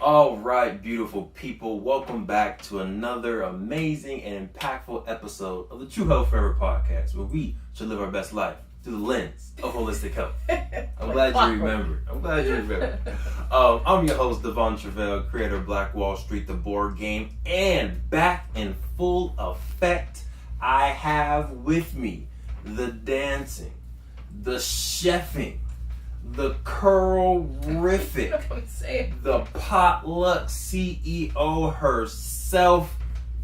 All right, beautiful people, welcome back to another amazing and impactful episode of the True Health Forever podcast, where we should live our best life through the lens of holistic health. I'm glad you remembered. I'm your host, Devon Truvel, creator of Black Wall Street, the board game, and back in full effect, I have with me the dancing, the chefing, the curl-rific, the potluck CEO herself.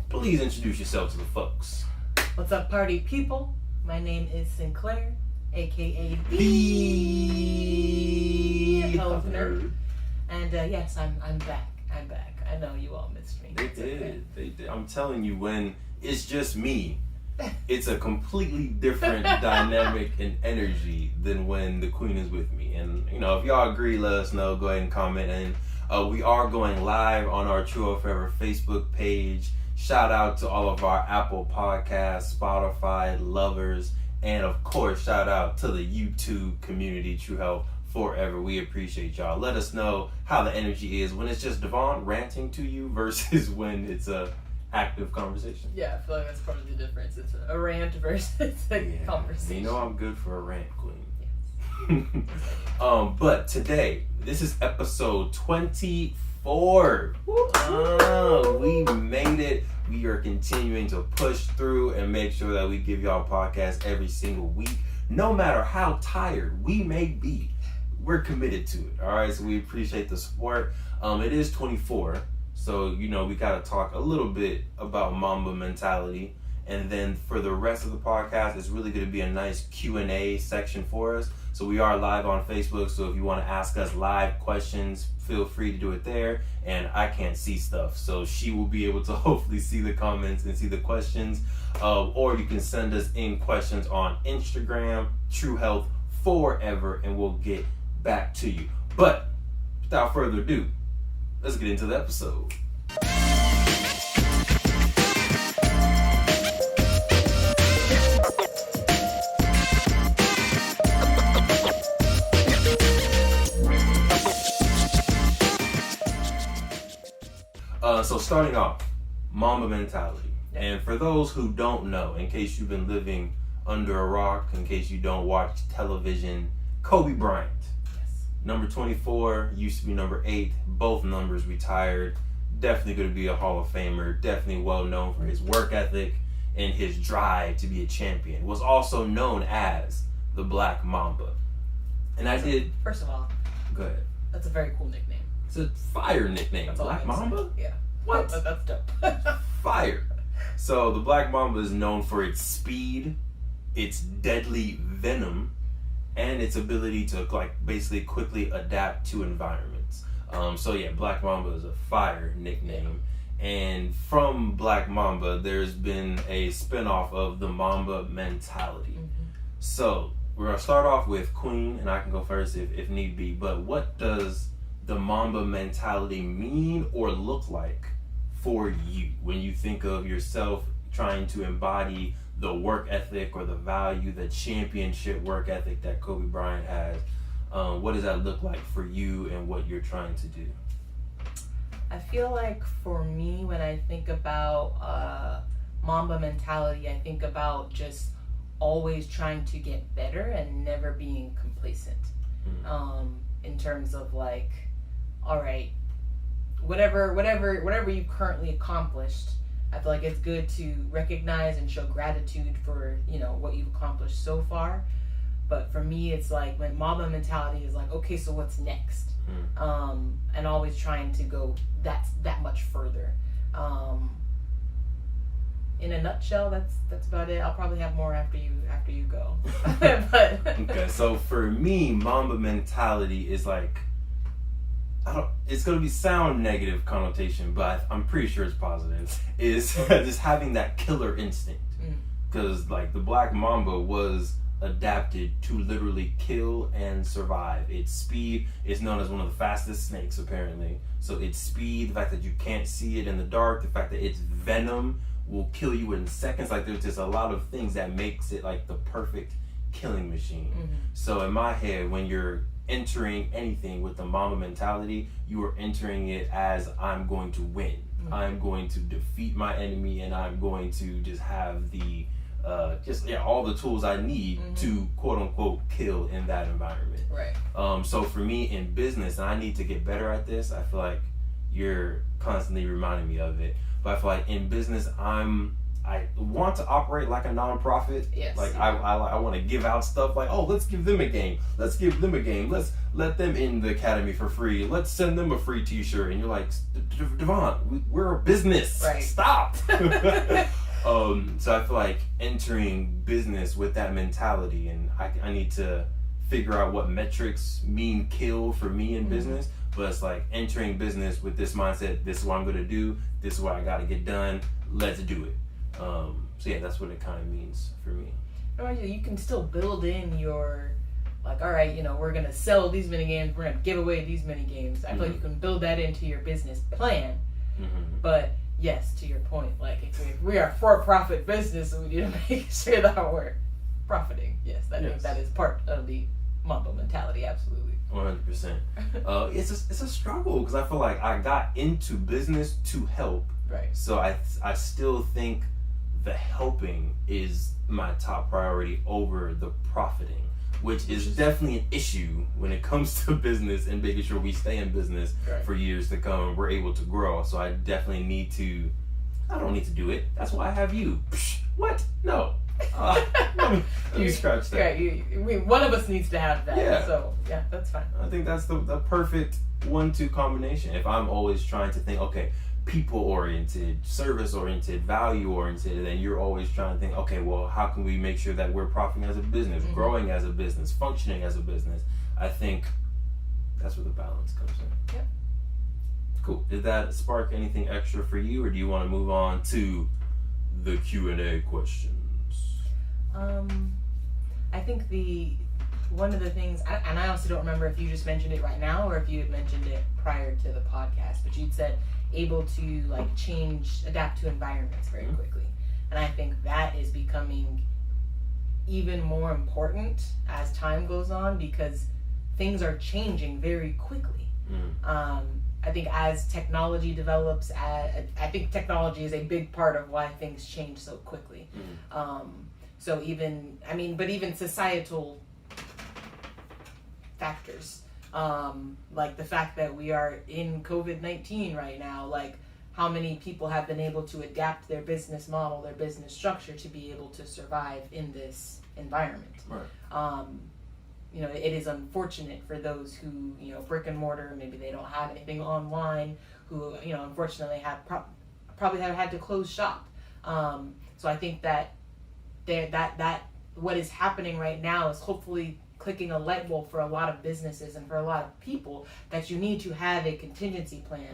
Please introduce yourself to the folks. What's up, party people? My name is Sinclair, aka Theee. Opener. And yes, I'm back. I'm back. I know you all missed me. They did. I'm telling you, when it's just me, it's a completely different dynamic and energy than when the queen is with me. And, you know, if y'all agree, let us know. Go ahead and comment. And we are going live on our True Health Forever Facebook page. Shout out to all of our Apple Podcasts, Spotify lovers, and of course, shout out to the YouTube community, True Health Forever. We appreciate y'all. Let us know how the energy is when it's just Devon ranting to you versus when it's a active conversation. Yeah, I feel like that's part of the difference. It's a rant versus a conversation. You know I'm good for a rant, queen. Yes. But today, this is episode 24. We made it. We are continuing to push through and make sure that we give y'all podcasts every single week. No matter how tired we may be, we're committed to it. All right, so we appreciate the support. It is 24. So, you know, we got to talk a little bit about Mamba Mentality. And then for the rest of the podcast, it's really going to be a nice Q&A section for us. So we are live on Facebook. So if you want to ask us live questions, feel free to do it there. And I can't see stuff. So she will be able to hopefully see the comments and see the questions. Or you can send us in questions on Instagram, True Health Forever, and we'll get back to you. But without further ado, let's get into the episode. So starting off, Mamba Mentality. And for those who don't know, in case you've been living under a rock, in case you don't watch television, Kobe Bryant. Number 24 used to be number 8. Both numbers retired. Definitely going to be a Hall of Famer. Definitely well known for his work ethic and his drive to be a champion. Was also known as the Black Mamba. And I did... First of all, go ahead. That's a very cool nickname. It's a fire nickname. That's Black Mamba? Yeah. What? That's dope. Fire. So the Black Mamba is known for its speed, its deadly venom, and its ability to basically quickly adapt to environments. So yeah, Black Mamba is a fire nickname. And from Black Mamba, there's been a spinoff of the Mamba Mentality. Mm-hmm. So we're gonna start off with Queen, and I can go first if need be. But what does the Mamba Mentality mean or look like for you when you think of yourself trying to embody the work ethic or the value, the championship work ethic that Kobe Bryant has? What does that look like for you and what you're trying to do? I feel like for me, when I think about Mamba Mentality, I think about just always trying to get better and never being complacent. In terms of like, all right, whatever you've currently accomplished, I feel like it's good to recognize and show gratitude for, you know, what you've accomplished so far. But for me, it's like when Mamba Mentality is like, okay, so what's next? And always trying to go that much further. In a nutshell, that's about it. I'll probably have more after you go. But okay, so for me, Mamba Mentality is like, it's going to be sound negative connotation, but I'm pretty sure it's positive, is just having that killer instinct. Because like the Black Mamba was adapted to literally kill and survive. Its speed is known as one of the fastest snakes, apparently. So its speed, the fact that you can't see it in the dark, the fact that its venom will kill you in seconds. Like there's just a lot of things that makes it like the perfect killing machine. So in my head, when you're entering anything with the Mamba mentality, you are entering it as I'm going to win. I'm going to defeat my enemy, and I'm going to just have the all the tools I need to quote unquote kill in that environment. Right. So for me in business, and I need to get better at this. I feel like you're constantly reminding me of it. But I feel like in business, I want to operate like a nonprofit. Yes. Like I want to give out stuff like, oh, let's give them a game. Let's give them a game. Let's let them in the academy for free. Let's send them a free T-shirt. And you're like, Devon, we're a business. Right. Stop. So I feel like entering business with that mentality, and I need to figure out what metrics mean kill for me in business. But it's like entering business with this mindset. This is what I'm going to do. This is what I got to get done. Let's do it. So yeah, that's what it kind of means for me. You can still build in your, like, all right, we're going to sell these many games. We're going to give away these many games. I feel like you can build that into your business plan. But yes, to your point, like if we are a for-profit business, so we need to make sure that we're profiting. Yes, that is part of the Mamba mentality. Absolutely. 100%. It's a struggle because I feel like I got into business to help. Right. So I still think the helping is my top priority over the profiting, which is definitely an issue when it comes to business and making sure we stay in business for years to come and we're able to grow. So I definitely need to. I don't need to do it. That's why I have you. Psh, what? No. Let me scratch that. Yeah, one of us needs to have that. Yeah. So yeah, that's fine. I think that's the perfect 1-2 combination. If I'm always trying to think, okay, people-oriented, service-oriented, value-oriented, then you're always trying to think, okay, well, how can we make sure that we're profiting as a business, growing as a business, functioning as a business? I think that's where the balance comes in. Yep. Cool. Did that spark anything extra for you, or do you want to move on to the Q&A questions? I think one of the things, and I also don't remember if you just mentioned it right now or if you had mentioned it prior to the podcast, but you'd said able to like adapt to environments very quickly. And I think that is becoming even more important as time goes on because things are changing very quickly. I think as technology develops, I think technology is a big part of why things change so quickly. So even societal factors, like the fact that we are in COVID-19 right now, like how many people have been able to adapt their business model, their business structure to be able to survive in this environment. Right. It is unfortunate for those who, brick and mortar, maybe they don't have anything online, who, unfortunately probably have had to close shop. So I think that what is happening right now is hopefully clicking a light bulb for a lot of businesses and for a lot of people that you need to have a contingency plan.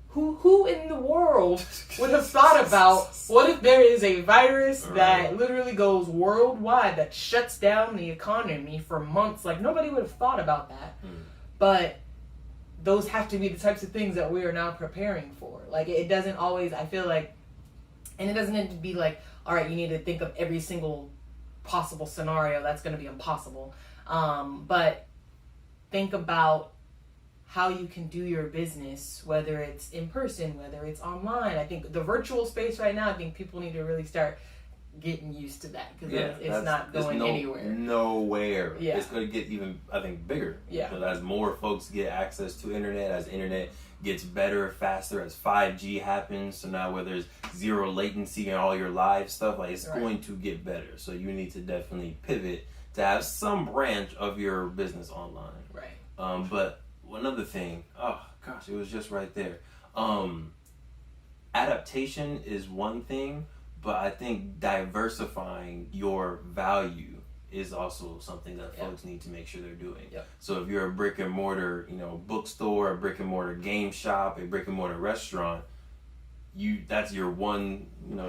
Who in the world would have thought about what if there is a virus that literally goes worldwide that shuts down the economy for months? Like nobody would have thought about that. But those have to be the types of things that we are now preparing for. Like it doesn't always, I feel like, and it doesn't need to be like, all right, you need to think of every single possible scenario. That's going to be impossible. But think about how you can do your business, whether it's in person, whether it's online. I think the virtual space right now, I think people need to really start getting used to that because it's not going anywhere. Nowhere. Yeah. It's going to get even, I think, bigger. Yeah. Because as more folks get access to internet, as internet gets better, faster, as 5G happens, so now where there's zero latency and all your live stuff, like it's going to get better. So you need to definitely pivot to have some branch of your business online. Right. But another thing, oh gosh, it was just right there. Adaptation is one thing, but I think diversifying your value is also something that folks need to make sure they're doing. Yep. So if you're a brick and mortar, bookstore, a brick and mortar game shop, a brick and mortar restaurant, that's your one,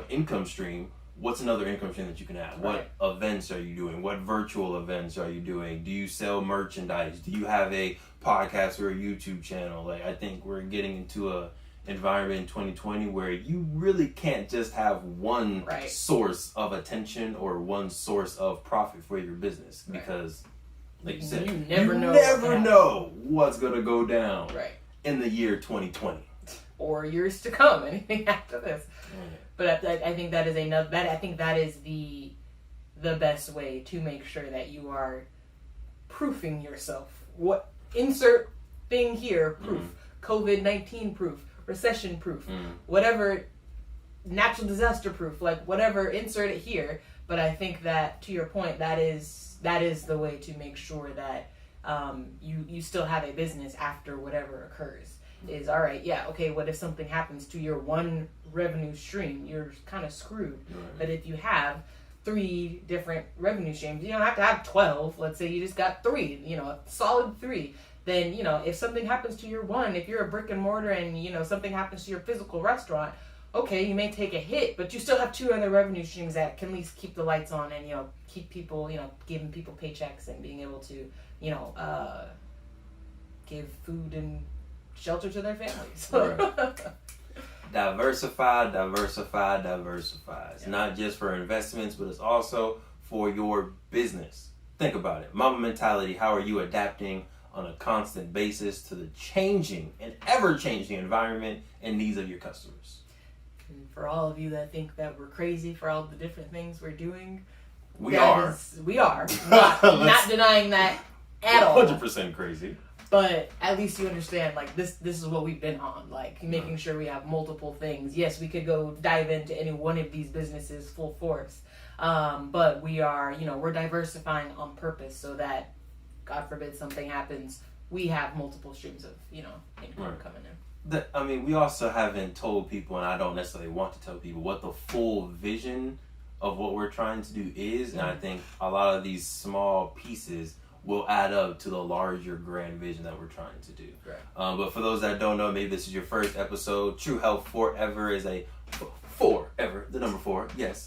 income stream. What's another income stream that you can have? Right. What events are you doing? What virtual events are you doing? Do you sell merchandise? Do you have a podcast or a YouTube channel? Like I think we're getting into a environment in 2020 where you really can't just have one source of attention or one source of profit for your business because Like you said, you never know what's gonna go down in the year 2020 or years to come. Anything after this, but I think that is the best way to make sure that you are proofing yourself. What insert thing here? Proof. COVID-19 proof. Recession proof. Whatever. Natural disaster proof. Like whatever. Insert it here. But I think that, to your point, that is the way to make sure that you still have a business after whatever occurs. Is all right. Yeah. Okay. What if something happens to your one revenue stream? You're kind of screwed. But if you have 3 different revenue streams, you don't have to have 12. Let's say you just got 3. A solid 3. Then if something happens to your one, if you're a brick and mortar and something happens to your physical restaurant, okay, you may take a hit, but you still have 2 other revenue streams that can at least keep the lights on and keep people giving people paychecks and being able to give food and shelter to their families. Diversify. It's not just for investments, but it's also for your business. Think about it. Mamba Mentality, how are you adapting on a constant basis to the changing and ever-changing environment and needs of your customers? And for all of you that think that we're crazy for all the different things we're doing, we are. Not denying that at all. 100% crazy. But at least you understand, like, this is what we've been on, like, making sure we have multiple things. Yes, we could go dive into any one of these businesses full force, but we are, we're diversifying on purpose so that, God forbid something happens, we have multiple streams of, income coming in. We also haven't told people, and I don't necessarily want to tell people, what the full vision of what we're trying to do is, and I think a lot of these small pieces will add up to the larger grand vision that we're trying to do. But for those that don't know, maybe this is your first episode. True Health Forever is the number 4, yes,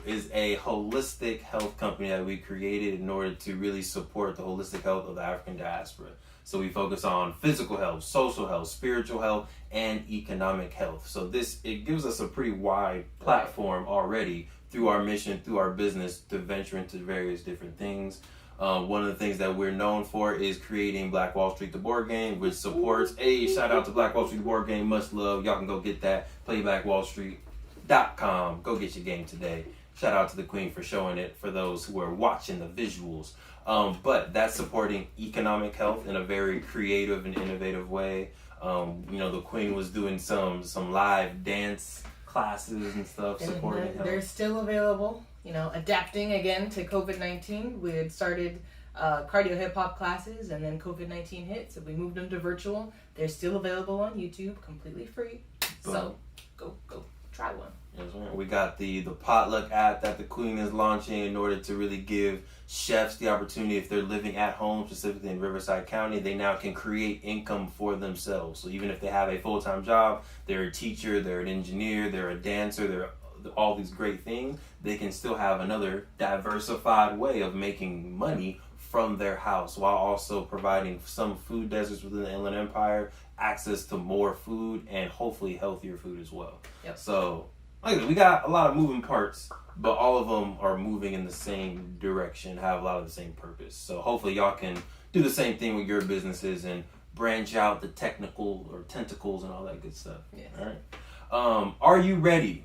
is a holistic health company that we created in order to really support the holistic health of the African diaspora. So we focus on physical health, social health, spiritual health, and economic health. So it gives us a pretty wide platform already through our mission, through our business, to venture into various different things. One of the things that we're known for is creating Black Wall Street, the board game, which supports, shout out to Black Wall Street, the board game, much love. Y'all can go get that, playbackwallstreet.com. Go get your game today. Shout out to the Queen for showing it for those who are watching the visuals. But that's supporting economic health in a very creative and innovative way. The Queen was doing some live dance classes and stuff supporting health. They're still available. Adapting again to COVID-19. We had started cardio hip hop classes, and then COVID-19 hit, so we moved them to virtual. They're still available on YouTube, completely free. Boom. So go try one. Yes, right. We got the potluck app that the Queen is launching in order to really give chefs the opportunity, if they're living at home, specifically in Riverside County, they now can create income for themselves. So even if they have a full-time job, they're a teacher, they're an engineer, they're a dancer, they're all these great things, they can still have another diversified way of making money from their house while also providing some food deserts within the Inland Empire, access to more food, and hopefully healthier food as well. So we got a lot of moving parts, but all of them are moving in the same direction, have a lot of the same purpose. So hopefully y'all can do the same thing with your businesses and branch out the technical or tentacles and all that good stuff. Yes. All right. Are you ready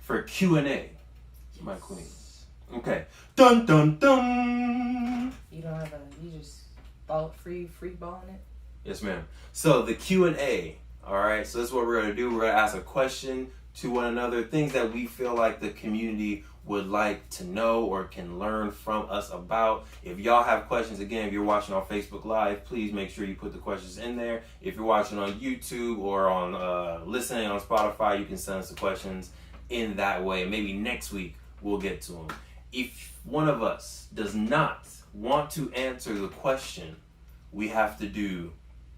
for Q&A, yes, my Queen? Okay. Dun dun dun. You don't have you just ball free balling it? Yes, ma'am. So the Q&A. All right. So this is what we're gonna do. We're gonna ask a question to one another, things that we feel like the community would like to know or can learn from us about. If y'all have questions, again, if you're watching on Facebook Live, please make sure you put the questions in there. If you're watching on YouTube or on listening on Spotify, you can send us the questions in that way. Maybe next week we'll get to them. If one of us does not want to answer the question, we have to do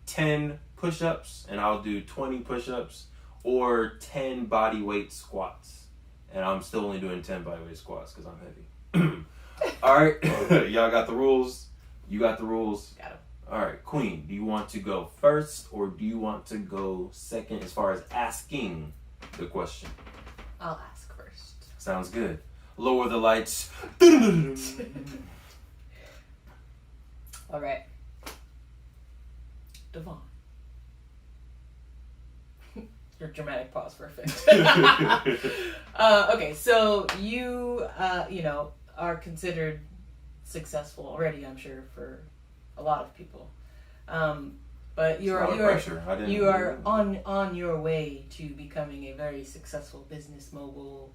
10 push-ups, and I'll do 20 push-ups, or 10 body weight squats. And I'm still only doing 10 body weight squats because I'm heavy. All right. Y'all got the rules? You got the rules? Got them. All right. Queen, do you want to go first or do you want to go second as far as asking the question? I'll ask first. Sounds good. Lower the lights. All right. Devon. Your dramatic pause for effect. Okay, so you, are considered successful already, I'm sure, for a lot of people. But you are on your way to becoming a very successful business mogul,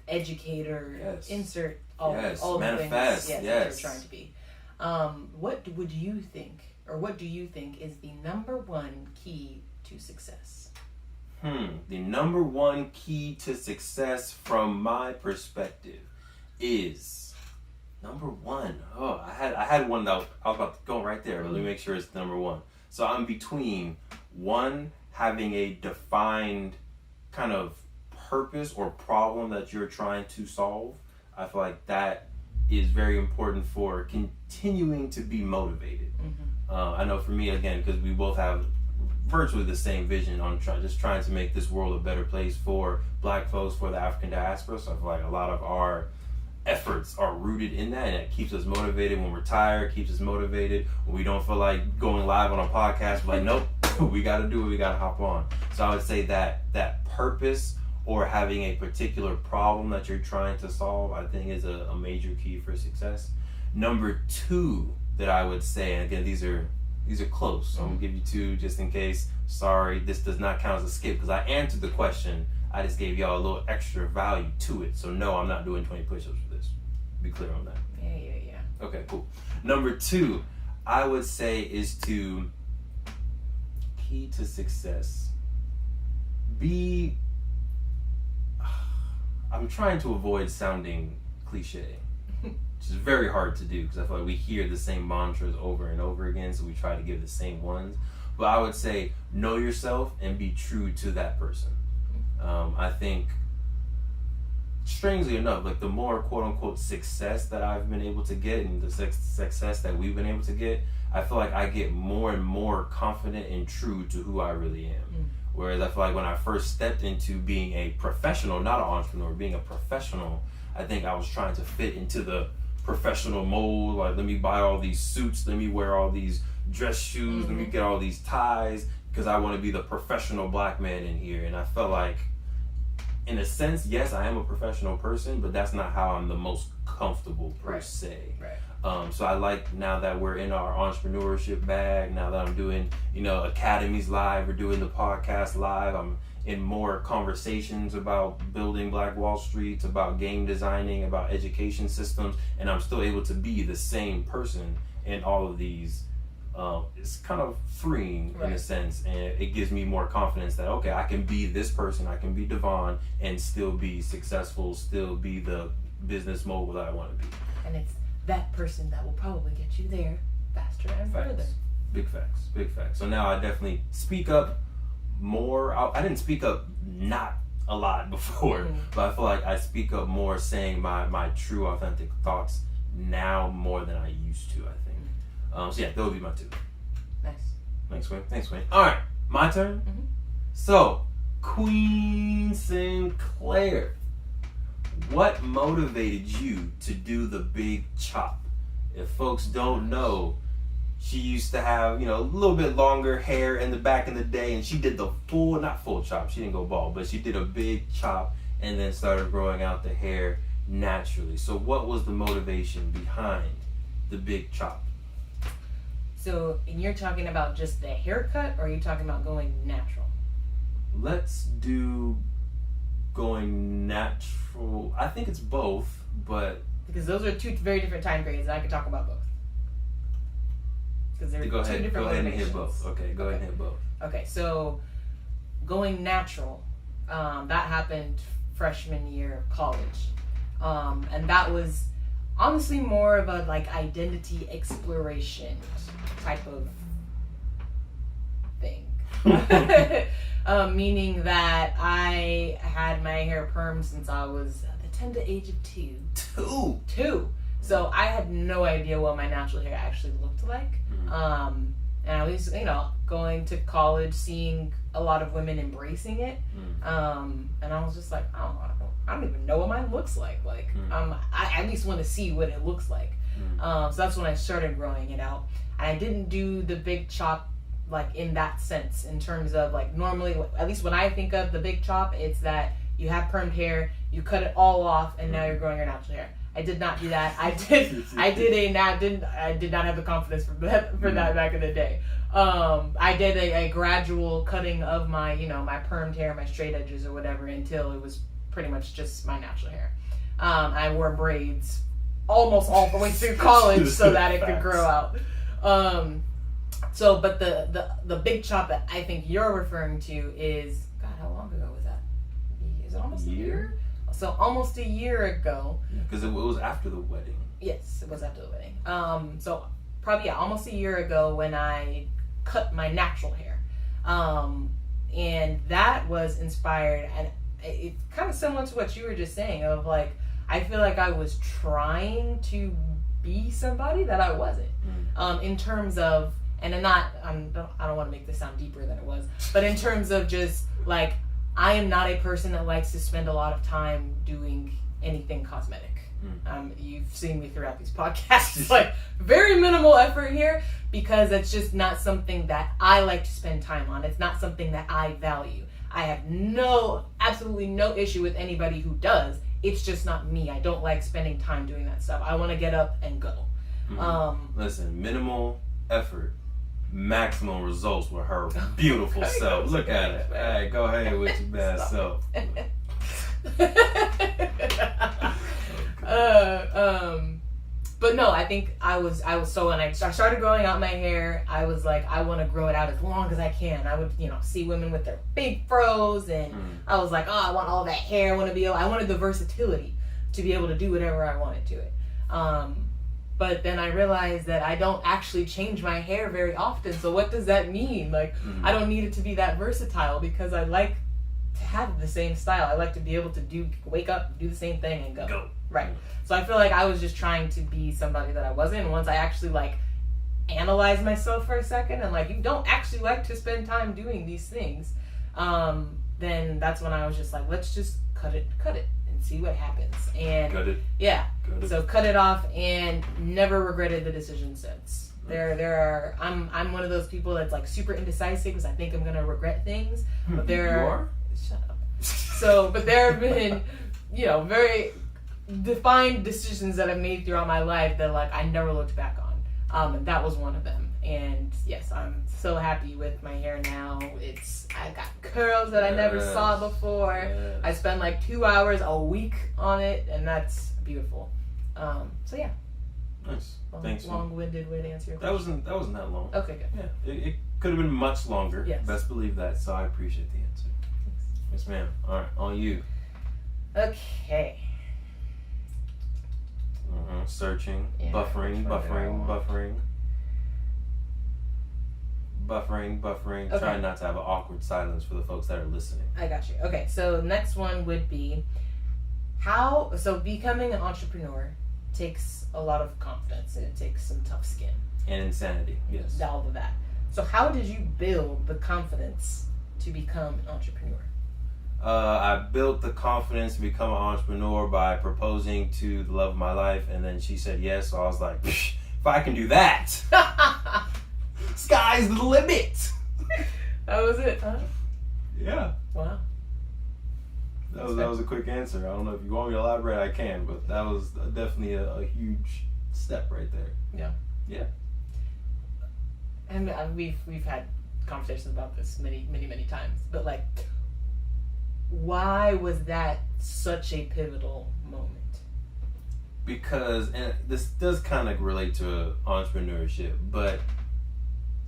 educator. Yes. Insert all the things that you're trying to be. What would you think, or what do you think is the number one key to success? The number one key to success from my perspective is number one. Oh, I had one that I was about to go right there, but let me make sure it's number one. So I'm between one, having a defined kind of purpose or problem that you're trying to solve. I feel like that is very important for continuing to be motivated. I know for me, again, because we both have virtually the same vision on just trying to make this world a better place for Black folks, for the African diaspora. So I feel like a lot of our efforts are rooted in that, and it keeps us motivated when we're tired, keeps us motivated when we don't feel like going live on a podcast. We're like, nope, we got to do it, we got to hop on. So I would say that purpose or having a particular problem that you're trying to solve, I think is a major key for success. Number two that I would say, and again, these are close, so I'm gonna give you two just in case. Sorry, this does not count as a skip because I answered the question. I just gave y'all a little extra value to it. So no, I'm not doing 20 push-ups for this. Be clear on that. Yeah. Okay, cool. Number two, I would say is to key to success. I'm trying to avoid sounding cliche, which is very hard to do because I feel like we hear the same mantras over and over again, so we try to give the same ones. But I would say know yourself and be true to that person. I think, strangely enough, like the more quote-unquote success that I've been able to get and the success that we've been able to get, I feel like I get more and more confident and true to who I really am. Whereas I feel like when I first stepped into being a professional, not an entrepreneur, being a professional, I think I was trying to fit into the professional mold. Like, let me buy all these suits, let me wear all these dress shoes, let me get all these ties, because I want to be the professional Black man in here. And I felt like, in a sense, yes, I am a professional person, but that's not how I'm the most comfortable per se. Right. So I like, now that we're in our entrepreneurship bag, now that I'm doing, academies live, we're doing the podcast live, I'm in more conversations about building Black Wall Street, about game designing, about education systems, and I'm still able to be the same person in all of these. It's kind of freeing in a sense, and it gives me more confidence that, okay, I can be this person, I can be Devon, and still be successful, still be the business mogul that I want to be. And it's that person that will probably get you there faster and further. Big facts. So now I definitely speak up more. I didn't speak up not a lot before, but I feel like I speak up more, saying my true, authentic thoughts now more than I used to, I think. So yeah, those would be my two. Nice. Thanks, Wayne. All right, my turn. So, Queen Sinclair, what motivated you to do the big chop? If folks don't know, she used to have, a little bit longer hair in the back in the day, and she did the not full chop, she didn't go bald, but she did a big chop and then started growing out the hair naturally. So what was the motivation behind the big chop? So, and you're talking about just the haircut, or are you talking about going natural? Let's do going natural. I think it's both, but... Because those are two very different time periods, and I could talk about both. Because they're go two ahead, different go ahead and motivations. hit both. Okay, go ahead and hit both. Okay, so going natural, that happened freshman year of college. And that was honestly more of a identity exploration type of thing. Meaning that I had my hair permed since I was the tender age of 2. 2. So I had no idea what my natural hair actually looked like. And I was, going to college, seeing a lot of women embracing it. And I was just like, I don't even know what mine looks like. I at least want to see what it looks like. So that's when I started growing it out. And I didn't do the big chop like in that sense, in terms of like normally, at least when I think of the big chop, it's that you have permed hair, you cut it all off, and now you're growing your natural hair. I did not do that. I did not have the confidence for that back in the day. I did a gradual cutting of my, you know, my permed hair, my straight edges or whatever, until it was pretty much just my natural hair. I wore braids almost all the way through college so that it could grow out. But the big chop that I think you're referring to is, God, how long ago was that? Is it almost a year? So almost a year ago. Because it was after the wedding. Yes, it was after the wedding. So probably almost a year ago when I cut my natural hair. And that was inspired, and it's kind of similar to what you were just saying of like, I feel like I was trying to be somebody that I wasn't. In terms of, and I don't want to make this sound deeper than it was, but in terms of just like, I am not a person that likes to spend a lot of time doing anything cosmetic. You've seen me throughout these podcasts. It's like very minimal effort here because it's just not something that I like to spend time on. It's not something that I value. I have absolutely no issue with anybody who does. It's just not me. I don't like spending time doing that stuff. I want to get up and go. Listen, minimal effort, maximum results with her beautiful self. Look at it. Hey, go ahead with your bad self. But no, I think I was so, when I started growing out my hair, I was like, I want to grow it out as long as I can. I would, see women with their big fros, and I was like, I want all that hair. I wanted the versatility to be able to do whatever I wanted to it. But then I realized that I don't actually change my hair very often. So what does that mean? Like, I don't need it to be that versatile because I like to have the same style. I like to be able to wake up, do the same thing, and go. Right. So I feel like I was just trying to be somebody that I wasn't. And once I actually like analyzed myself for a second and like, you don't actually like to spend time doing these things, then that's when I was just like, let's just cut it and see what happens. And cut it. Yeah. Cut it. So cut it off and never regretted the decision since. I'm one of those people that's like super indecisive because I think I'm gonna regret things. But You are? Shut up. But there have been, very defined decisions that I've made throughout my life that like I never looked back on. And that was one of them. And yes, I'm so happy with my hair now. I got curls that I never saw before. Yes. I spend like 2 hours a week on it, and that's beautiful. So yeah. Nice. Thanks. Long-winded way to answer your question. That wasn't that long. Okay, good. Yeah, it could have been much longer. Yes. Best believe that. So I appreciate the answer. Thanks. Yes, ma'am. All right, on you. Okay. Searching, Yeah, buffering. Okay. Trying not to have an awkward silence for the folks that are listening. I got you. Okay, so next one would be becoming an entrepreneur takes a lot of confidence and it takes some tough skin. And insanity, yes. All of that. So how did you build the confidence to become an entrepreneur? I built the confidence to become an entrepreneur by proposing to the love of my life, and then she said yes. So I was like, if I can do that, sky's the limit. That was it, huh? Yeah. Wow. That was a quick answer. I don't know if you want me to elaborate, I can, but that was definitely a huge step right there. Yeah. Yeah. And we've had conversations about this many times, but like, why was that such a pivotal moment? Because, and this does kind of relate to entrepreneurship, but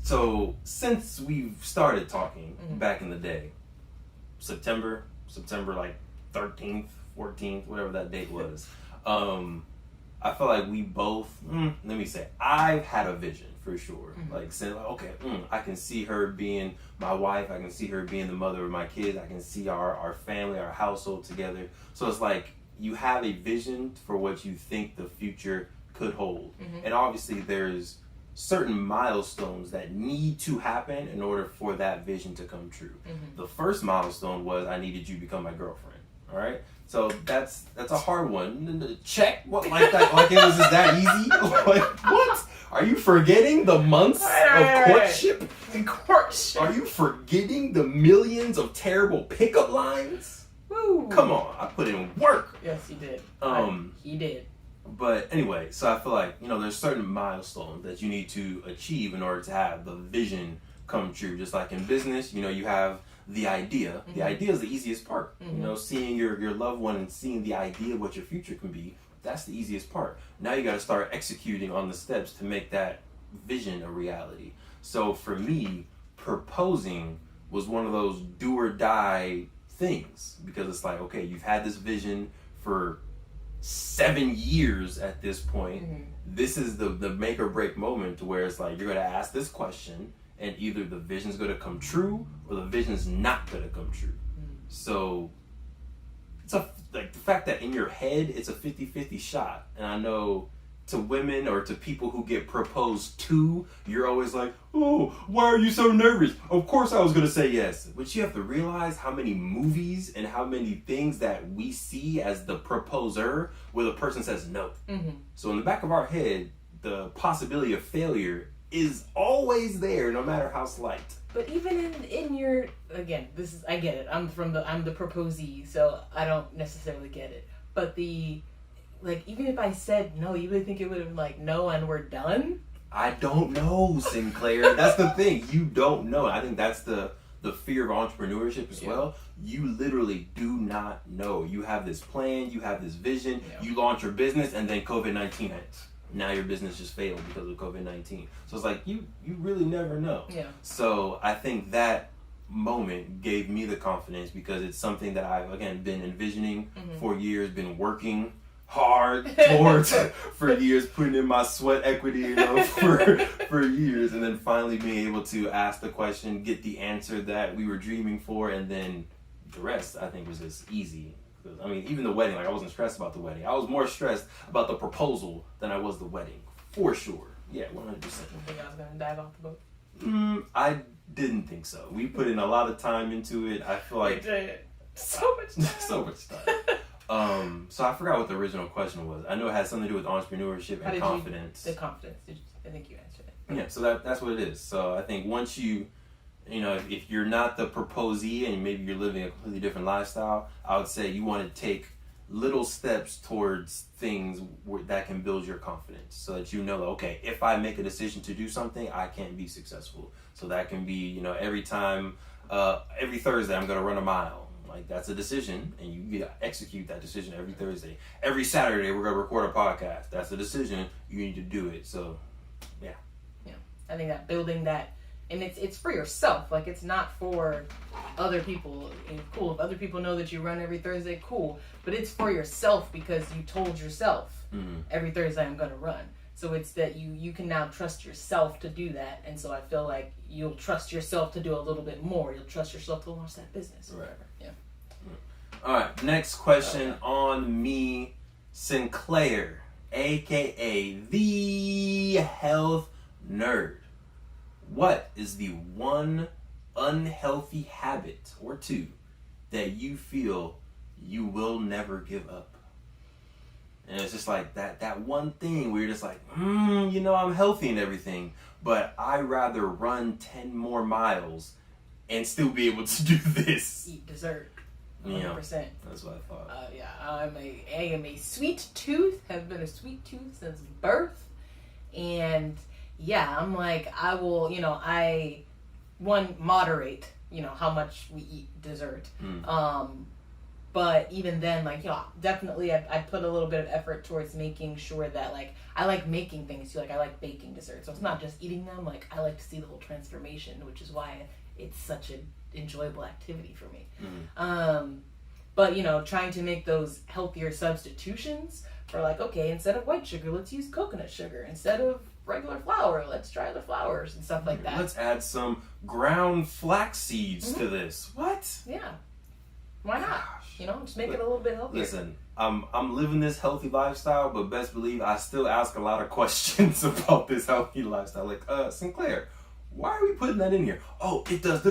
so since we've started talking back in the day, September like 13th, 14th, whatever that date was, I feel like we both, I've had a vision for sure. Like saying, okay, I can see her being my wife. I can see her being the mother of my kids. I can see our family, our household together. So it's like you have a vision for what you think the future could hold. And obviously there's certain milestones that need to happen in order for that vision to come true. The first milestone was I needed you to become my girlfriend. All right. So that's a hard one. Check. What, like that? Like it was just that easy? Like what? Are you forgetting the months of courtship? Courtship. Are you forgetting the millions of terrible pickup lines? Woo. Come on, I put in work. Yes, he did. He did. But anyway, so I feel like, there's certain milestones that you need to achieve in order to have the vision come true. Just like in business, you have the idea. Mm-hmm. The idea is the easiest part. Mm-hmm. Seeing your loved one and seeing the idea of what your future can be, that's the easiest part. Now you got to start executing on the steps to make that vision a reality. So for me, proposing was one of those do or die things, because it's like, okay, you've had this vision for 7 years at this point. Mm-hmm. This is the make or break moment to where it's like you're going to ask this question, and either the vision's going to come true or the vision's not going to come true. Mm-hmm. So it's the fact that in your head it's a 50-50 shot, and I know to women or to people who get proposed to, you're always like, oh, why are you so nervous? Of course I was going to say yes. But you have to realize how many movies and how many things that we see as the proposer where the person says no. Mm-hmm. So in the back of our head, the possibility of failure is always there, no matter how slight. But even in your, again, I get it. I'm the proposee, so I don't necessarily get it. But even if I said no, you would think it would have been like no and we're done? I don't know, Sinclair. That's the thing. You don't know. I think that's the fear of entrepreneurship as well. You literally do not know. You have this plan, you have this vision, you launch your business, and then COVID-19 hits. Now your business just failed because of COVID-19. So it's like you really never know. Yeah. So I think that moment gave me the confidence, because it's something that I've, again, been envisioning for years, been working hard towards for years, putting in my sweat equity, for years, and then finally being able to ask the question, get the answer that we were dreaming for, and then the rest I think was just easy. I mean, even the wedding, I wasn't stressed about the wedding. I was more stressed about the proposal than I was the wedding, for sure. Yeah, 100%. You think I was gonna dive off the boat? I didn't think so. We put in a lot of time into it. I feel like so much time. So much time. So I forgot what the original question was. I know it had something to do with entrepreneurship and confidence. The confidence. I think you answered it. Yeah, so that's what it is. So I think once if you're not the proposee and maybe you're living a completely different lifestyle, I would say you want to take little steps towards things that can build your confidence, so that okay, if I make a decision to do something, I can be successful. So that can be, every Thursday I'm going to run a mile. Like, that's a decision, and you execute that decision every Thursday. Every Saturday we're going to record a podcast. That's a decision. You need to do it. So, yeah. Yeah. I think that building that, and it's for yourself. Like, it's not for other people. Cool. If other people know that you run every Thursday, cool. But it's for yourself, because you told yourself, every Thursday I'm going to run. So it's that you can now trust yourself to do that. And so I feel like you'll trust yourself to do a little bit more. You'll trust yourself to launch that business. Right. Yeah. All right. Next question on me, Sinclair, a.k.a. the health nerd. What is the one unhealthy habit or two that you feel you will never give up? And it's just like that one thing where you're just like, I'm healthy and everything, but I'd rather run 10 more miles and still be able to do this. Eat dessert. 100%. Yeah, that's what I thought. I am a sweet tooth, have been a sweet tooth since birth. And yeah, I'm like, I will, moderate, how much we eat dessert. But even then, definitely I put a little bit of effort towards making sure that, I like making things too. I like baking desserts. So it's not just eating them. I like to see the whole transformation, which is why it's such an enjoyable activity for me. But, trying to make those healthier substitutions for, okay, instead of white sugar, let's use coconut sugar. Instead of regular flour, let's try the flours and stuff like that. Let's add some ground flax seeds to this. What? Yeah. Why not? Just make it a little bit healthier. Listen, I'm living this healthy lifestyle, but best believe I still ask a lot of questions about this healthy lifestyle. Sinclair, why are we putting that in here? Oh, it does.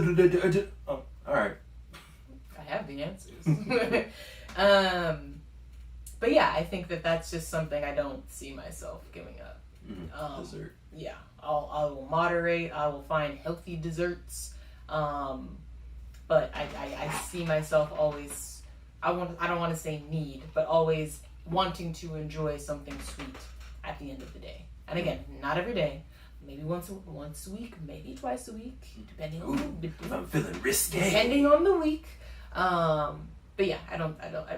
Oh, all right. I have the answers. But yeah, I think that's just something I don't see myself giving up. Dessert. Yeah, I will moderate. I will find healthy desserts. But I see myself always. I don't want to say need, but always wanting to enjoy something sweet at the end of the day. And again, not every day. Maybe once a week, maybe twice a week, depending on I'm feeling risque. Depending on the week. But yeah, I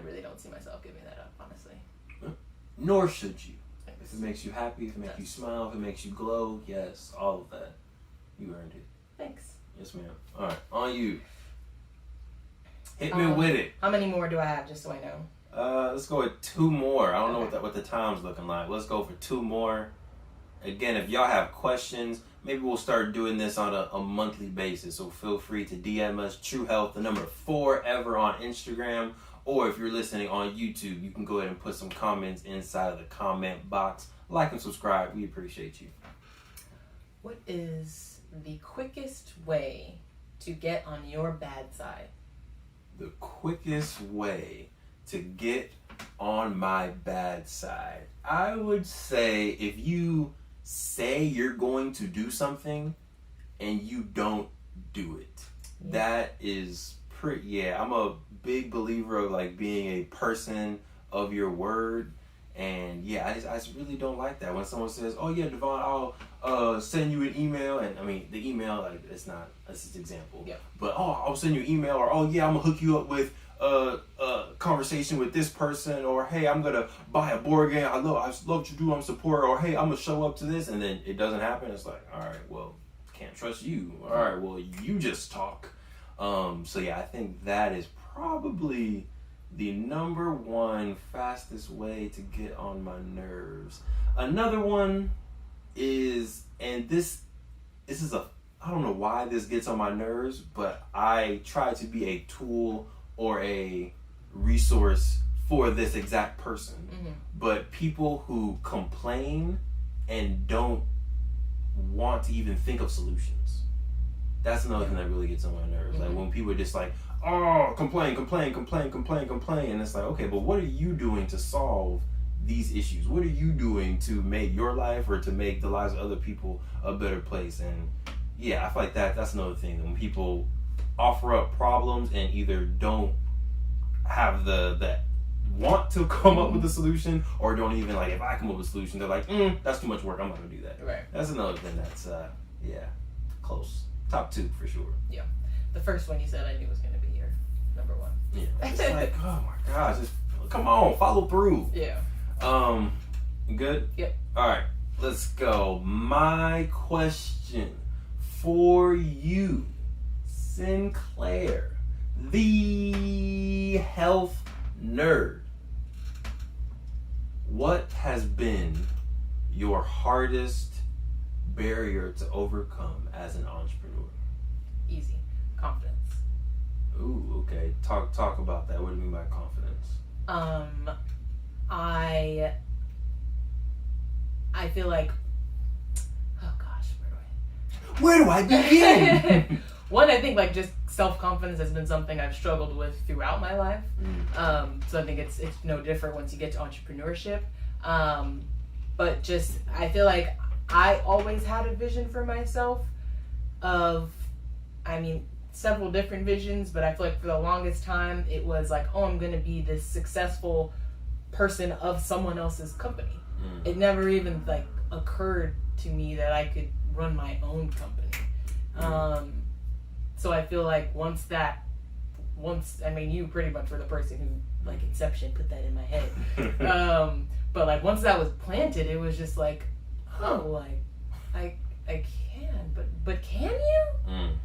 really don't see myself giving that up, honestly. Nor should you. Thanks. If it makes you happy, if it makes you smile, if it makes you glow, yes, all of that. You earned it. Thanks. Yes, ma'am. All right, on you. Hit me with it. How many more do I have, just so I know? Let's go with 2 more. I don't know what the time's looking like. Let's go for 2 more. Again, if y'all have questions, maybe we'll start doing this on a monthly basis. So feel free to DM us, True Health, the number 4 ever on Instagram. Or if you're listening on YouTube, you can go ahead and put some comments inside of the comment box. Like and subscribe. We appreciate you. What is the quickest way to get on your bad side? The quickest way to get on my bad side, I would say if you say you're going to do something and you don't do it. Yeah. That is pretty, I'm a big believer of like being a person of your word. And yeah, I just really don't like that when someone says, oh yeah, Devon, I'll send you an email. And I mean, the email, like, it's just an example. Yeah. But, oh, I'll send you an email, or, oh yeah, I'm gonna hook you up with a conversation with this person, or hey, I'm gonna buy a board game. I love to do, I'm a supporter, or hey, I'm gonna show up to this, and then it doesn't happen. It's like, all right, well, can't trust you. All right, well, you just talk. So yeah, I think that is probably the number 1 fastest way to get on my nerves. Another one is, and this is I don't know why this gets on my nerves, but I try to be a tool or a resource for this exact person. Mm-hmm. But people who complain and don't want to even think of solutions. That's another thing that really gets on my nerves. Mm-hmm. Like when people are just like, oh, complain. And it's like, okay, but what are you doing to solve these issues? What are you doing to make your life or to make the lives of other people a better place? And yeah, I feel like that's another thing. When people offer up problems and either don't have the want to come up with a solution, or don't even, like, if I come up with a solution, they're like, that's too much work, I'm not gonna do that. Right. That's another thing that's close. Top 2 for sure. Yeah. The first one you said I knew was gonna be your number 1. Yeah. It's like, oh my gosh, just come on, follow through. Yeah. Good? Yep. Alright, let's go. My question for you, Sinclair, the health nerd. What has been your hardest barrier to overcome as an entrepreneur? Easy. Confidence. Ooh, okay. Talk about that. What do you mean by confidence? I feel like, oh gosh, where do I begin? One, I think like just self-confidence has been something I've struggled with throughout my life. So I think it's no different once you get to entrepreneurship. But just, I feel like I always had a vision for myself of, several different visions, but I feel like for the longest time it was like, oh, I'm going to be this successful person of someone else's company. It never even like occurred to me that I could run my own company. So I feel like you pretty much were the person who, like, Inception put that in my head. But like once that was planted, it was just like, oh, like I can, but can you?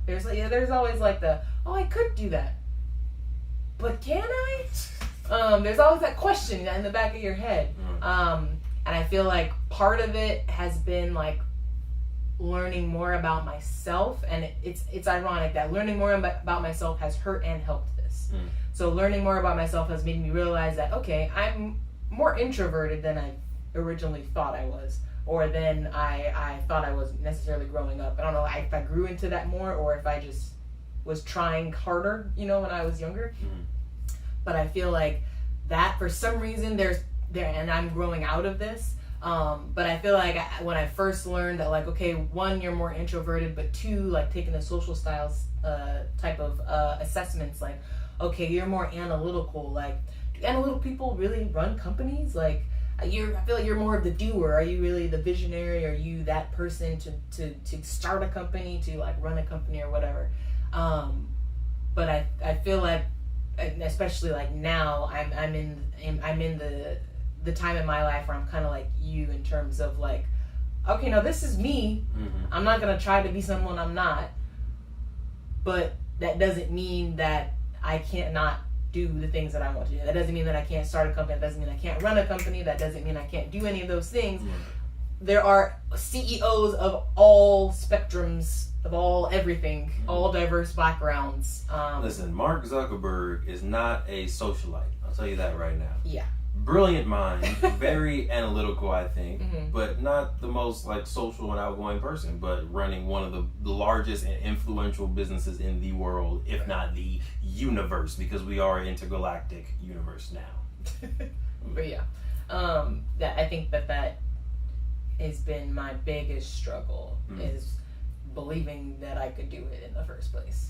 There's always like I could do that, but can I? There's always that question in the back of your head. And I feel like part of it has been like learning more about myself, and it's ironic that learning more about myself has hurt and helped this. So learning more about myself has made me realize that, okay, I'm more introverted than I originally thought I was, or than I thought I was necessarily growing up. I don't know if I grew into that more, or if I just was trying harder, when I was younger. But I feel like that for some reason there, and I'm growing out of this. But I feel like when I first learned that, like, okay, one, you're more introverted, but two, like taking the social styles type of assessments, like, okay, you're more analytical. Like, do analytical people really run companies? Like, I feel like you're more of the doer. Are you really the visionary? Are you that person to start a company, to like run a company or whatever? But I feel like, especially like now, I'm in the time in my life where I'm kind of like you in terms of like, okay, no, this is me. Mm-hmm. I'm not gonna try to be someone I'm not. But that doesn't mean that I can't not do the things that I want to do. That doesn't mean that I can't start a company. That doesn't mean I can't run a company. That doesn't mean I can't do any of those things. Mm-hmm. There are CEOs of all spectrums, of all everything, all diverse backgrounds. Listen, Mark Zuckerberg is not a socialite. I'll tell you that right now. Yeah. Brilliant mind, very analytical, I think, Mm-hmm. but not the most like social and outgoing person, but running one of the largest and influential businesses in the world, if not the universe, because we are an intergalactic universe now. But yeah, that I think that has been my biggest struggle, is believing that I could do it in the first place.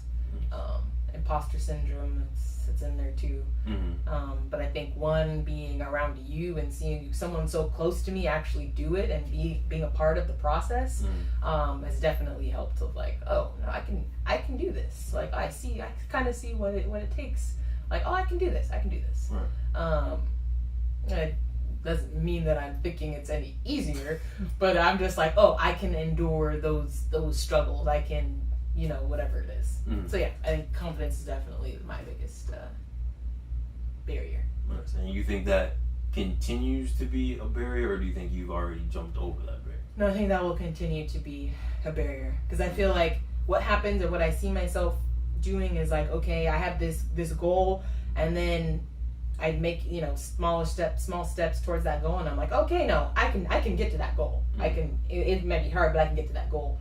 Imposter syndrome, it's in there too. Mm-hmm. But I think one, being around you and seeing someone so close to me actually do it and being a part of the process has definitely helped. Of like, oh no, I can do this. Like I kind of see what it takes. Like, oh, I can do this. Right. It doesn't mean that I'm thinking it's any easier, but I'm just like, oh, I can endure those struggles. I can, whatever it is. So yeah, I think confidence is definitely my biggest barrier. Nice. And you think that continues to be a barrier, or do you think you've already jumped over that barrier? No, I think that will continue to be a barrier, because I feel like what happens, or what I see myself doing, is like, okay, I have this goal, and then I make small steps towards that goal, and I'm like, okay, no, I can get to that goal. It might be hard, but I can get to that goal.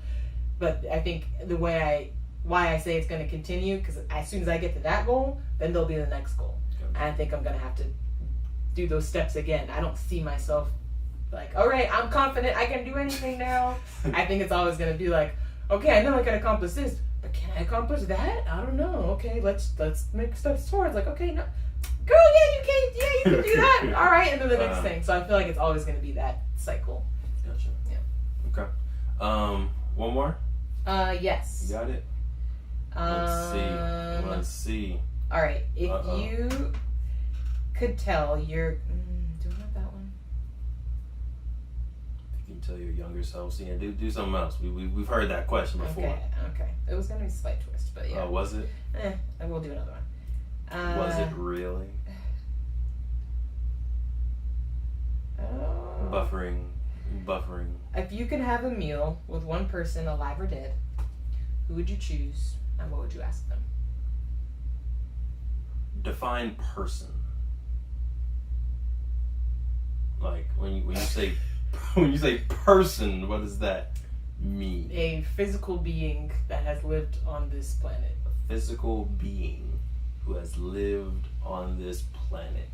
But I think why I say it's going to continue, because as soon as I get to that goal, then there'll be the next goal. Okay. And I think I'm going to have to do those steps again. I don't see myself like, all right, I'm confident I can do anything now. I think it's always going to be like, okay, I know I can accomplish this, but can I accomplish that? I don't know. Okay, let's make steps towards, like, okay, no, girl, you can do that. All right, and then the next thing. So I feel like it's always going to be that cycle. Gotcha. Yeah. Okay. One more? Yes. You got it? Let's see. All right. If you could tell your... do I have that one? If you can tell your younger self, so yeah, do something else. We've heard that question before. Okay. It was going to be a slight twist, but yeah. Was it? I will do another one. Was it really? Buffering. If you could have a meal with one person, alive or dead, who would you choose, and what would you ask them? Define person. Like when you say person, what does that mean? A physical being that has lived on this planet. A physical being who has lived on this planet.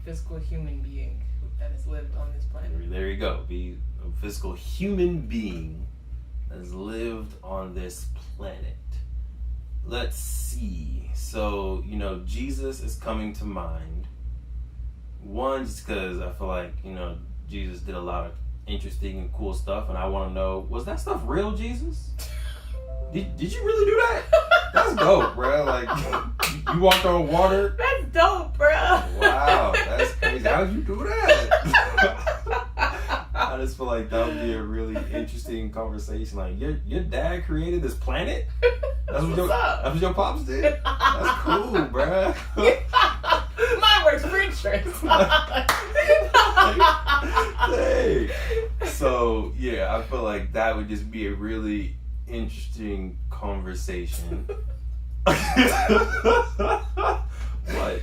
Physical human being that has lived on this planet. There you go. Be a physical human being that has lived on this planet. Let's see. So, Jesus is coming to mind. One, just because I feel like, Jesus did a lot of interesting and cool stuff, and I want to know, was that stuff real, Jesus? Did you really do that? That's dope, bro. Like, you walked on water? That's dope, bro. Wow, that's crazy. How'd you do that? I just feel like that would be a really interesting conversation. Like, your dad created this planet? That's what your pops did? That's cool, bro. Mine works for insurance. Hey. So, yeah, I feel like that would just be a really interesting conversation. What?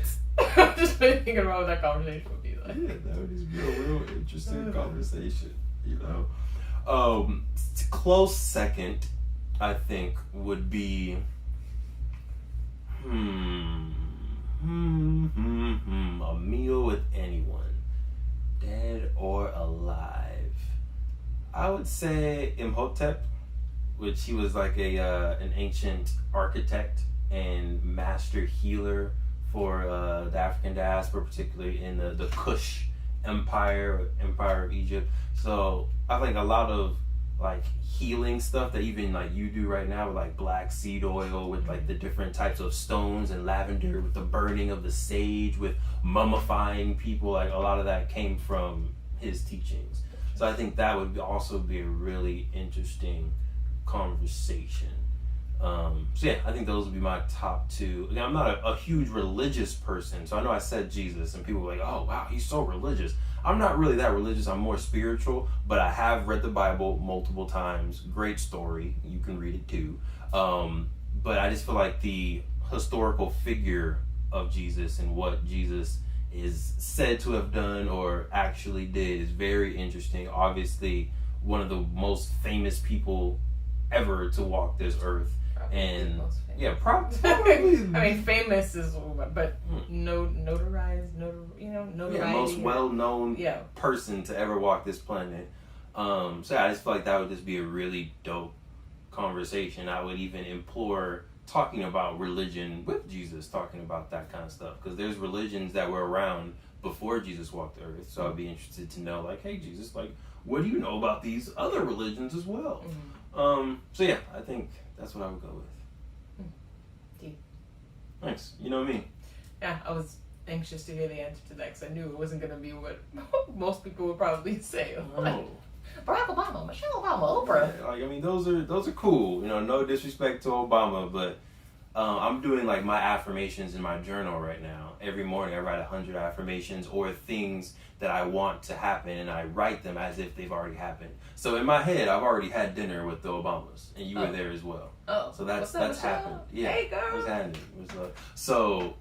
I'm just thinking about what that conversation would be like. Yeah, that would just be a real interesting conversation, Close second, I think, would be a meal would say Imhotep, which he was like an ancient architect and master healer for the African diaspora, particularly in the Kush Empire of Egypt. So I think a lot of like healing stuff that even like you do right now with like black seed oil, with like the different types of stones and lavender, with the burning of the sage, with mummifying people, like a lot of that came from his teachings. So I think that would also be a really interesting conversation. So yeah, I think those would be my top two. Again, I'm not a huge religious person, so I know I said Jesus and people were like, oh wow, he's so religious. I'm not really that religious, I'm more spiritual, but I have read the Bible multiple times. Great story, you can read it too. But I just feel like the historical figure of Jesus and what Jesus is said to have done or actually did is very interesting. Obviously, one of the most famous people ever to walk this earth. Probably and most famous. Yeah, probably. I mean, famous is, but notarized, notoriety. Yeah, most well-known person to ever walk this planet. So I just feel like that would just be a really dope conversation. I would even implore talking about religion with Jesus, talking about that kind of stuff, because there's religions that were around before Jesus walked the earth. So I'd be interested to know, like, hey Jesus, like, what do you know about these other religions as well? So yeah, I think that's what I would go with. Deep. Thanks. You know me. Yeah, I was anxious to hear the answer to that because I knew it wasn't going to be what most people would probably say. Like, Barack Obama, Michelle Obama, Oprah. Yeah, like, I mean, those are cool. You know, no disrespect to Obama, but I'm doing like my affirmations in my journal right now. Every morning I write 100 affirmations or things that I want to happen, and I write them as if they've already happened. So in my head, I've already had dinner with the Obamas, and you were there as well. Oh, so that's Michelle? happened. Yeah, hey girl, what's happening? So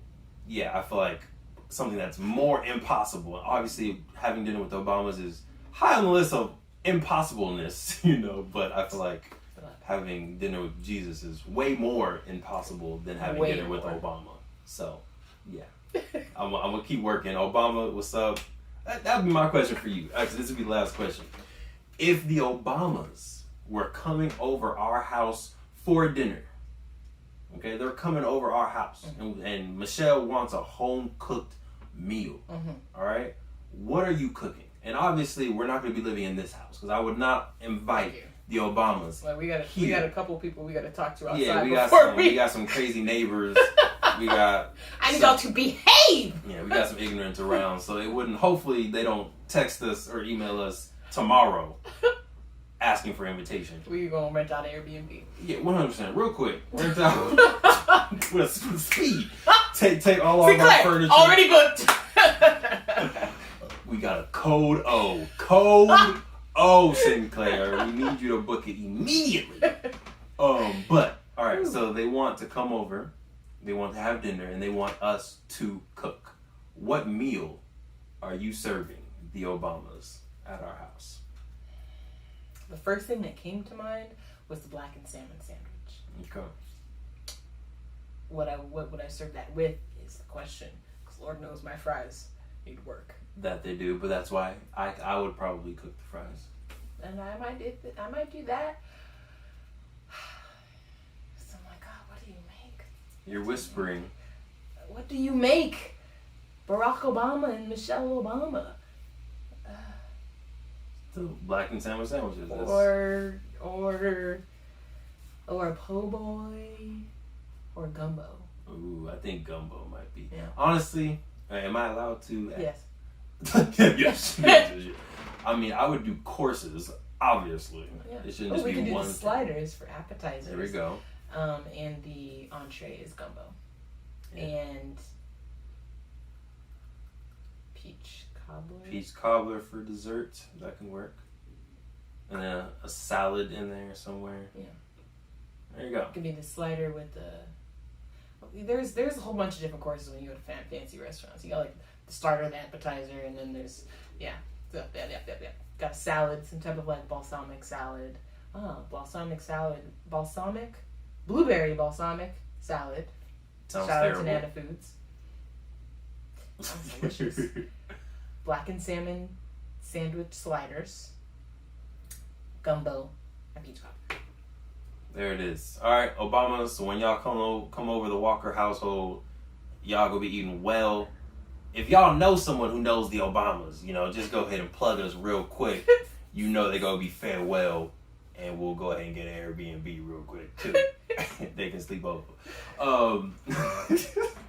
yeah, I feel like something that's more impossible. Obviously, having dinner with the Obamas is high on the list of impossibleness, you know. But I feel like having dinner with Jesus is way more impossible than having dinner with Obama. So yeah, I'm gonna keep working. Obama, what's up? That would be my question for you. Actually, this would be the last question. If the Obamas were coming over our house for dinner, okay, they're coming over our house, and Michelle wants a home-cooked meal, all right? What are you cooking? And obviously, we're not going to be living in this house, because I would not invite the Obamas. Like we got a couple people we got to talk to outside. Yeah, we got some crazy neighbors. I need y'all to behave. Yeah, we got some ignorance around, so it wouldn't. Hopefully, they don't text us or email us tomorrow asking for invitation. We gonna rent out Airbnb. Yeah, 100%. Real quick, rent out with speed. Take all of our furniture. Already booked. We got a code O. Code O, Sinclair. We need you to book it immediately. But all right. So they want to come over. They want to have dinner, and they want us to cook. What meal are you serving the Obamas at our house? The first thing that came to mind was the blackened salmon sandwich. Okay. What would I serve that with is the question. Because Lord knows my fries need work. That they do, but that's why I would probably cook the fries. And I might do that. So I'm like, God, what do you make? You're whispering. What do you make? Barack Obama and Michelle Obama. The blackened salmon sandwiches. Or a po' boy. Or gumbo. Ooh, I think gumbo might be. Yeah. Honestly, am I allowed to? Yes. Yes. I mean, I would do courses, obviously. Yeah. It shouldn't just we be can do one the sliders for appetizers. There we go. And the entree is gumbo. Yeah. And peach cobbler. Peach cobbler for dessert. That can work. And then a salad in there somewhere. Yeah. There you go. It could be the slider with the... There's a whole bunch of different courses when you go to fancy restaurants. You got like the starter, the appetizer, and then there's... Yeah. Got a salad, some type of like balsamic salad. Blueberry balsamic salad. Sounds Shout terrible. out to Nana Foods. Sounds delicious. Blackened salmon sandwich sliders. gumbo, and peach cobbler. There it is. All right, Obama. So when y'all come over the Walker household, y'all gonna be eating well. If y'all know someone who knows the Obamas, just go ahead and plug us real quick. They're gonna be fed well, and we'll go ahead and get an Airbnb real quick too. They can sleep over.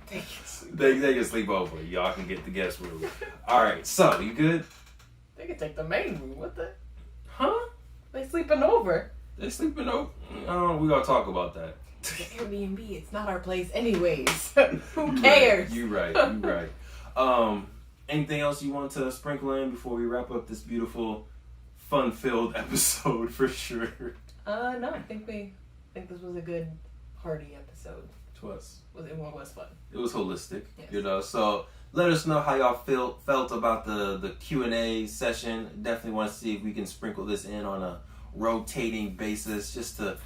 They can sleep over. Y'all can get the guest room. All right. So you good? They can take the main room. What the? Huh? They sleeping over. They sleeping over. We gonna talk about that. The Airbnb. It's not our place, anyways. Who cares? You right. Anything else you want to sprinkle in before we wrap up this beautiful, fun-filled episode for sure? No. I think this was a good, hearty episode. It was. It was fun. It was holistic. Yes. So let us know how y'all felt about the Q&A session. Definitely want to see if we can sprinkle this in on a rotating basis, just to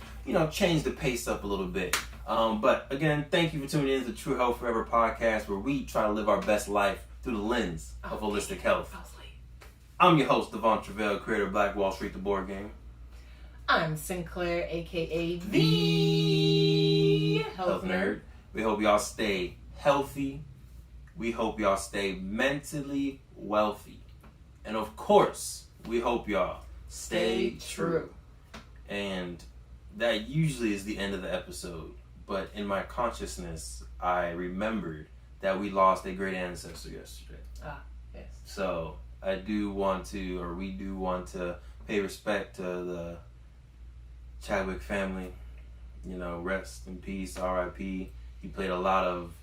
change the pace up a little bit. But again, thank you for tuning in to the True Health Forever podcast, where we try to live our best life through the lens of holistic health. I'm your host, Devon Truvel, creator of Black Wall Street, the board game. I'm Sinclair, aka the Health Nerd. We hope y'all stay healthy. We hope y'all stay mentally wealthy. And of course, we hope y'all stay true. And that usually is the end of the episode. But in my consciousness, I remembered that we lost a great ancestor yesterday. Yes. So we do want to pay respect to the Chadwick family. Rest in peace, R.I.P. He played a lot of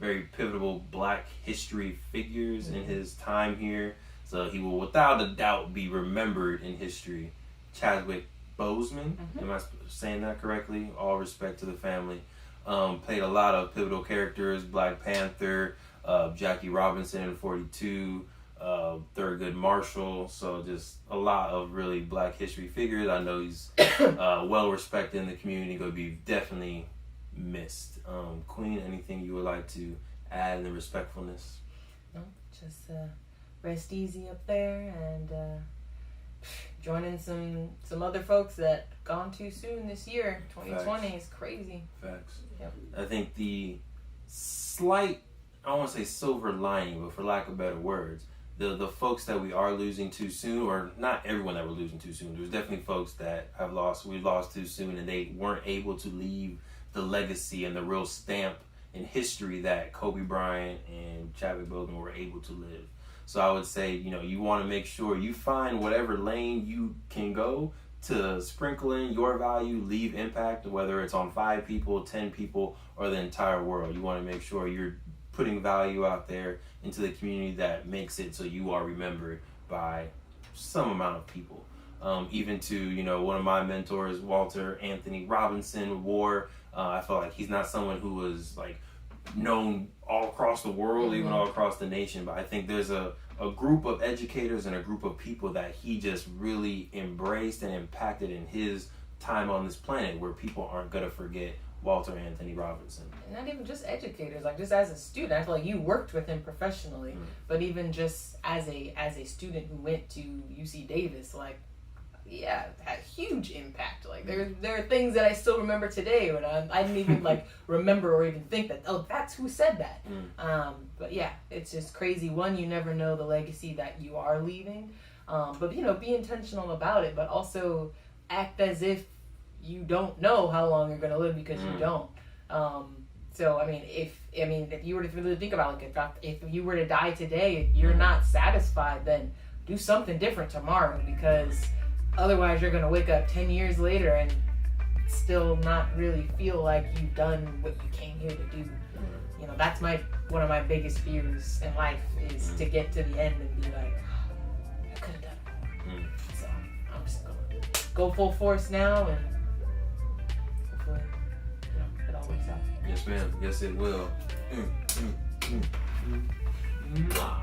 very pivotal Black history figures in his time here. So he will without a doubt be remembered in history. Chadwick Boseman, am I saying that correctly? All respect to the family. Played a lot of pivotal characters, Black Panther, Jackie Robinson in 42, Thurgood Marshall. So just a lot of really Black history figures. I know he's well respected in the community, going to be definitely missed. Queen, anything you would like to add in the respectfulness? No, just rest easy up there, and joining some other folks that gone too soon this year. 2020 is crazy. Facts. Yep. I think the slight, I don't want to say silver lining, but for lack of better words, the folks that we are losing too soon, or not everyone that we're losing too soon, there's definitely folks that we lost too soon, and they weren't able to leave the legacy and the real stamp in history that Kobe Bryant and Chadwick Boseman were able to live. So I would say, you want to make sure you find whatever lane you can go to sprinkle in your value, leave impact, whether it's on 5 people, 10 people, or the entire world. You want to make sure you're putting value out there into the community that makes it so you are remembered by some amount of people. Even to, one of my mentors, Walter Anthony Robinson, I felt like he's not someone who was like known all across the world, even all across the nation, but I think there's a group of educators and a group of people that he just really embraced and impacted in his time on this planet, where people aren't going to forget Walter Anthony Robinson. And not even just educators, like just as a student, I feel like you worked with him professionally, but even just as a student who went to UC Davis, like, yeah, had huge impact. Like there are things that I still remember today, but I didn't even like remember or even think that, oh, that's who said that. But yeah, it's just crazy. One, you never know the legacy that you are leaving, but be intentional about it, but also act as if you don't know how long you're gonna live, because you don't. So if you were to really think about, like, if you were to die today, you're not satisfied, then do something different tomorrow, because otherwise you're going to wake up 10 years later and still not really feel like you've done what you came here to do. That's one of my biggest fears in life, is to get to the end and be like, oh, I could have done more. So I'm just going to go full force now, and hopefully it all works out. Yes, ma'am. Yes, it will. Mwah.